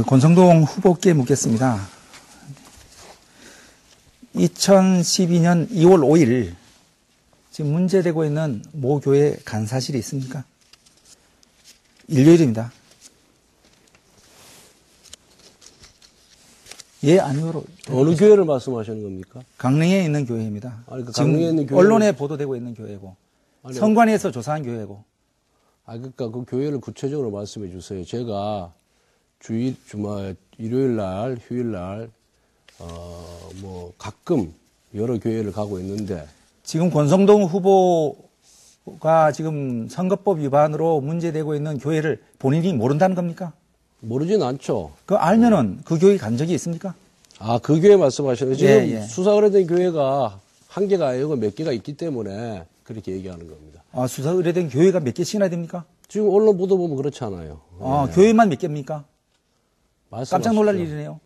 권성동 후보께 묻겠습니다. 2012년 2월 5일 지금 문제되고 있는 모 교회 간 사실이 있습니까? 일요일입니다. 예, 아니요로. 어느 교회를 말씀하시는 겁니까? 강릉에 있는 교회입니다. 아니, 그 지금 강릉에 있는 교회 언론에 보도되고 있는 교회고, 아니, 성관위에서 조사한 교회고. 그러니까 그 교회를 구체적으로 말씀해 주세요. 제가 일요일 날, 휴일 날, 가끔 여러 교회를 가고 있는데. 지금 권성동 후보가 지금 선거법 위반으로 문제되고 있는 교회를 본인이 모른다는 겁니까? 모르진 않죠. 그 알면은 그 교회 간 적이 있습니까? 아, 그 교회 말씀하시는 지금 예. 수사 의뢰된 교회가 한 개가 아니고 몇 개가 있기 때문에 그렇게 얘기하는 겁니다. 아, 수사 의뢰된 교회가 몇 개씩이나 됩니까? 지금 언론 보도 보면 그렇잖아요. 아, 예. 교회만 몇 개입니까? 깜짝 놀랄 말씀하십시오. 일이네요.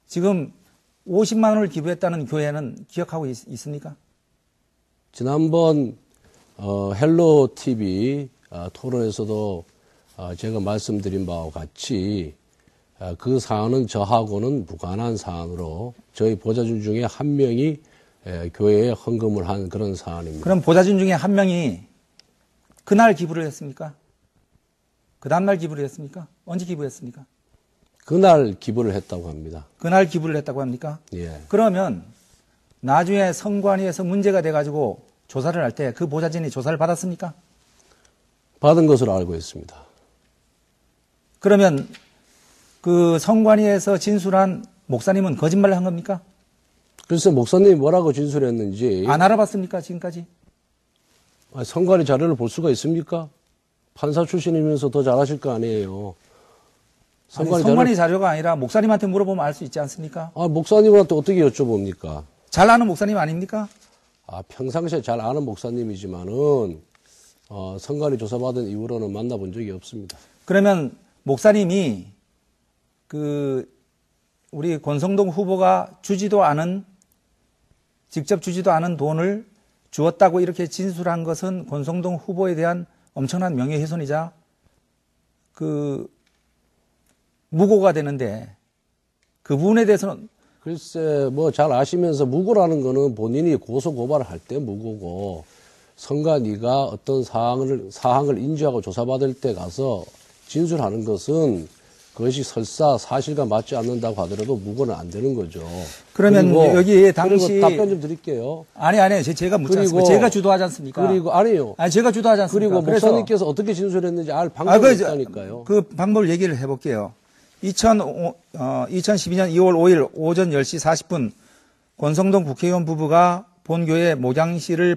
지금 50만 원을 기부했다는 교회는 기억하고 있습니까? 지난번 헬로 TV 토론에서도 제가 말씀드린 바와 같이 그 사안은 저하고는 무관한 사안으로 저희 보좌진 중에 한 명이 교회에 헌금을 한 그런 사안입니다. 그럼 보좌진 중에 한 명이 그날 기부를 했습니까? 그 다음날 기부를 했습니까? 언제 기부했습니까? 그날 기부를 했다고 합니다. 그날 기부를 했다고 합니까? 예. 그러면 나중에 성관위에서 문제가 돼가지고 조사를 할 때 그 보좌진이 조사를 받았습니까? 받은 것으로 알고 있습니다. 그러면 그 성관위에서 진술한 목사님은 거짓말을 한 겁니까? 글쎄 목사님이 뭐라고 진술했는지 안 알아봤습니까, 지금까지? 성관위 자료를 볼 수가 있습니까? 판사 출신이면서 더 잘하실 거 아니에요. 성관위 자료가 아니라 목사님한테 물어보면 알 수 있지 않습니까? 목사님한테 어떻게 여쭤봅니까? 잘 아는 목사님 아닙니까? 평상시에 잘 아는 목사님이지만은 성관위 조사받은 이후로는 만나본 적이 없습니다. 그러면 목사님이 우리 권성동 후보가 직접 주지도 않은 돈을 주었다고 이렇게 진술한 것은 권성동 후보에 대한 엄청난 명예훼손이자 무고가 되는데 그 부분에 대해서는 글쎄 잘 아시면서 무고라는 거는 본인이 고소 고발을 할 때 무고고 성관위가 어떤 사항을 인지하고 조사받을 때 가서 진술하는 것은 그것이 설사 사실과 맞지 않는다고 하더라도 무고는 안 되는 거죠. 그러면 여기 당시 그리고 답변 좀 드릴게요. 아니 제가 묻지 않습니다. 제가 주도하지 않습니까? 그리고 아니요. 제가 주도하지 않습니까? 그리고 목사님께서 어떻게 진술했는지 알 방법이 있다니까요. 그 방법을 얘기를 해볼게요. 2012년 2월 5일 오전 10시 40분 권성동 국회의원 부부가 본교회 목양실을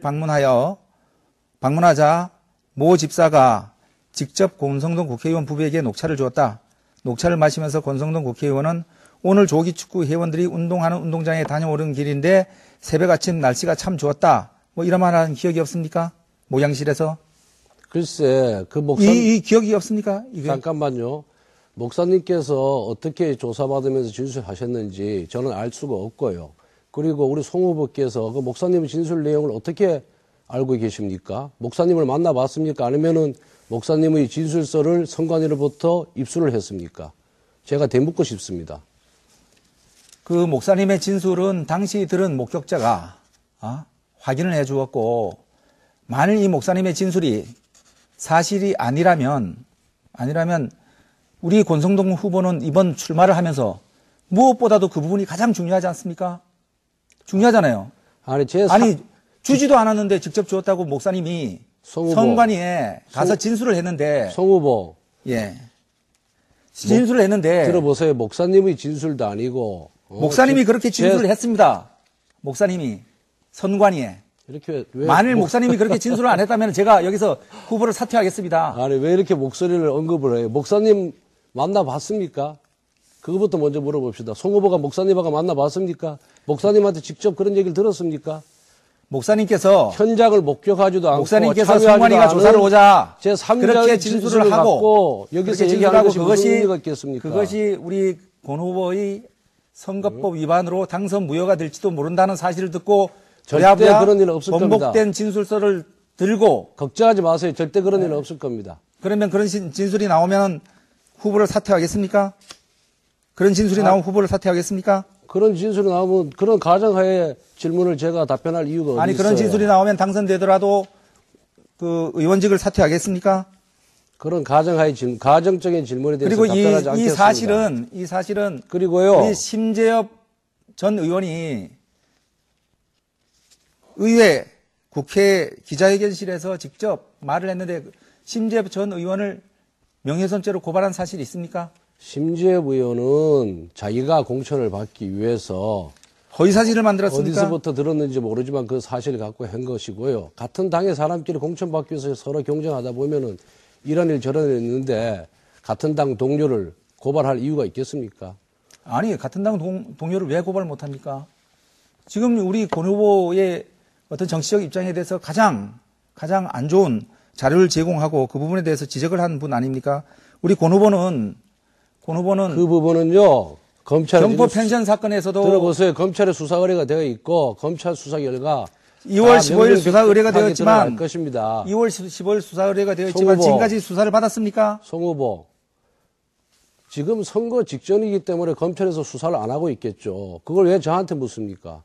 방문하자 모 집사가 직접 권성동 국회의원 부부에게 녹차를 주었다. 녹차를 마시면서 권성동 국회의원은 오늘 조기축구 회원들이 운동하는 운동장에 다녀오는 길인데 새벽 아침 날씨가 참 좋았다. 이런 말 하는 기억이 없습니까? 목양실에서. 글쎄, 이 기억이 없습니까? 이게? 잠깐만요. 목사님께서 어떻게 조사받으면서 진술하셨는지 저는 알 수가 없고요. 그리고 우리 송 후보께서 그 목사님의 진술 내용을 어떻게 알고 계십니까? 목사님을 만나봤습니까? 아니면은 목사님의 진술서를 성관위로부터 입수를 했습니까? 제가 되묻고 싶습니다. 그 목사님의 진술은 당시 들은 목격자가 확인을 해 주었고, 만일 이 목사님의 진술이 사실이 아니라면 우리 권성동 후보는 이번 출마를 하면서 무엇보다도 그 부분이 가장 중요하지 않습니까? 중요하잖아요. 주지도 않았는데 직접 주었다고 목사님이 성관위에 가서 진술을 했는데. 송 후보. 예. 진술을 했는데. 들어보세요. 목사님의 진술도 아니고. 목사님이 그렇게 진술을 했습니다. 목사님이 선관위에. 만일 목사님이 그렇게 진술을 안 했다면 제가 여기서 후보를 사퇴하겠습니다. 왜 이렇게 목소리를 언급을 해요? 목사님 만나봤습니까? 그거부터 먼저 물어봅시다. 송 후보가 목사님하고 만나봤습니까? 목사님한테 직접 그런 얘기를 들었습니까? 목사님께서 현장을 목격하지도 않고 목사님께서 성관위가 조사를 오자 그렇게 진술을 하고 여기서 얘기하는 것이 무슨 의미가 있겠습니까? 그것이 우리 권 후보의 선거법 위반으로 당선 무효가 될지도 모른다는 사실을 듣고 절대 그런 일은 없을 겁니다. 번복된 진술서를 들고 걱정하지 마세요. 절대 그런 일은 없을 겁니다. 그러면 그런 진술이 나오면 후보를 사퇴하겠습니까? 그런 진술이 나오면 후보를 사퇴하겠습니까? 그런 진술이 나오면 그런 가정하에 질문을 제가 답변할 이유가 어디 아니, 있어요? 그런 진술이 나오면 당선되더라도 그 의원직을 사퇴하겠습니까? 그런 가정적인 질문에 대해서 그리고 답변하지 않겠습니다. 이 사실은 그리고요. 우리 심재엽 전 의원이 의회 국회 기자회견실에서 직접 말을 했는데 심재엽 전 의원을 명예훼손죄로 고발한 사실이 있습니까? 심재엽 의원은 자기가 공천을 받기 위해서 허위사실을 만들었습니까? 어디서부터 들었는지 모르지만 그 사실을 갖고 한 것이고요. 같은 당의 사람끼리 공천받기 위해서 서로 경쟁하다 보면은 이런 일 저런 일 있는데 같은 당 동료를 고발할 이유가 있겠습니까? 아니, 같은 당 동료를 왜 고발 못합니까? 지금 우리 권 후보의 어떤 정치적 입장에 대해서 가장 안 좋은 자료를 제공하고 그 부분에 대해서 지적을 한 분 아닙니까? 우리 권 후보는 그 부분은요. 검찰 경포 펜션 사건에서도 들어보세요. 검찰의 수사 의뢰가 되어 있고 검찰 수사 결과 2월 15일 수사 의뢰가 되었지만 것입니다. 2월 15일 수사 의뢰가 되었지만 송 후보, 지금까지 수사를 받았습니까? 송 후보, 지금 선거 직전이기 때문에 검찰에서 수사를 안 하고 있겠죠. 그걸 왜 저한테 묻습니까?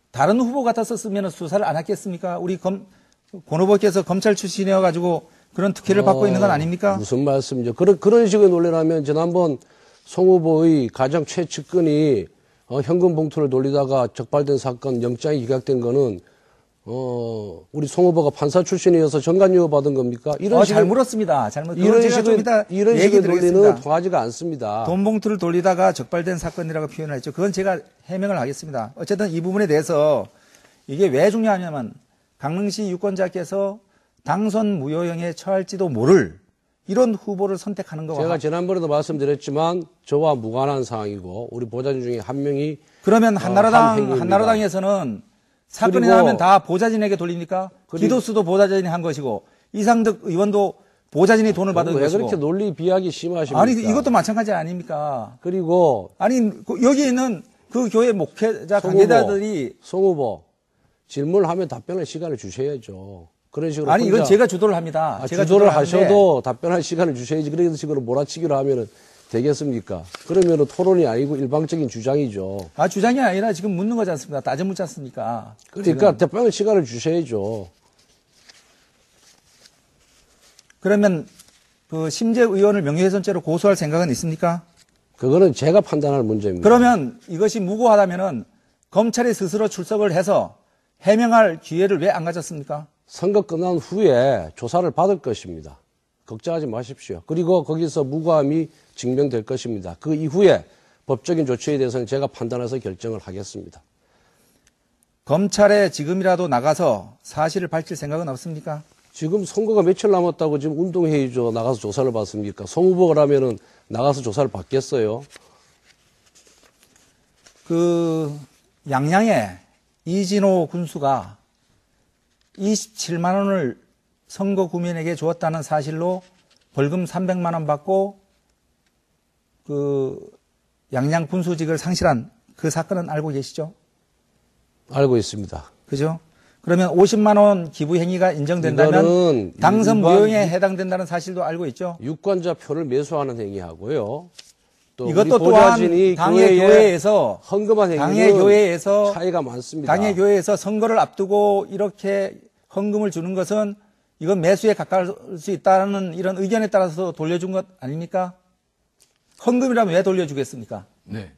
다른 후보 같았었으면 수사를 안 했겠습니까? 우리 권 후보께서 검찰 출신이어 가지고 그런 특혜를 받고 있는 건 아닙니까? 무슨 말씀이죠? 그런 식의 논리라면 지난번 송 후보의 가장 최측근이 현금 봉투를 돌리다가 적발된 사건 영장이 기각된 거는 우리 송 후보가 판사 출신이어서 정관유예 받은 겁니까? 잘 물었습니다. 이런 식의 논리는 통하지가 않습니다. 돈 봉투를 돌리다가 적발된 사건이라고 표현을 했죠. 그건 제가 해명을 하겠습니다. 어쨌든 이 부분에 대해서 이게 왜 중요하냐면 강릉시 유권자께서 당선 무효형에 처할지도 모를 이런 후보를 선택하는 거와 제가 지난번에도 말씀드렸지만 저와 무관한 상황이고 우리 보좌진 중에 한 명이 그러면 한나라당에서는 사건이 나면 다 보좌진에게 돌립니까? 기도수도 보좌진이 한 것이고 이상득 의원도 보좌진이 돈을 받은 왜 것이고. 그렇게 논리 비약이 심하십니까? 아니 이것도 마찬가지 아닙니까? 그리고 아니 여기 있는 그 교회 목회자 관계자들이 송 후보 질문을 하면 답변할 시간을 주셔야죠. 그런 식으로 아니 이건 제가 주도를 합니다. 제가 주도를 하셔도 답변할 시간을 주셔야지. 그런 식으로 몰아치기로 하면은 되겠습니까? 그러면은 토론이 아니고 일방적인 주장이죠. 주장이 아니라 지금 묻는 거지 않습니까? 따져 묻지 않습니까? 그러니까 답변할 시간을 주셔야죠. 그러면 그 심재엽 의원을 명예훼손죄로 고소할 생각은 있습니까? 그거는 제가 판단할 문제입니다. 그러면 이것이 무고하다면은 검찰이 스스로 출석을 해서 해명할 기회를 왜 안 가졌습니까? 선거 끝난 후에 조사를 받을 것입니다. 걱정하지 마십시오. 그리고 거기서 무고함이 증명될 것입니다. 그 이후에 법적인 조치에 대해서는 제가 판단해서 결정을 하겠습니다. 검찰에 지금이라도 나가서 사실을 밝힐 생각은 없습니까? 지금 선거가 며칠 남았다고 지금 운동회의죠. 나가서 조사를 받습니까? 송 후보라면은 나가서 조사를 받겠어요? 그 양양에 이진호 군수가 27만 원을 선거 구민에게 주었다는 사실로 벌금 300만 원 받고 그 양양 군수직을 상실한 그 사건은 알고 계시죠? 알고 있습니다. 그죠? 그러면 50만 원 기부 행위가 인정된다면 당선 무효에 해당된다는 사실도 알고 있죠? 유권자 표를 매수하는 행위하고요. 또 이것도 또한 당의 교회에서 헌금한 행위는 차이가 차이가 많습니다. 당의 교회에서 선거를 앞두고 이렇게 헌금을 주는 것은 이건 매수에 가까울 수 있다는 이런 의견에 따라서 돌려준 것 아닙니까? 헌금이라면 왜 돌려주겠습니까? 네.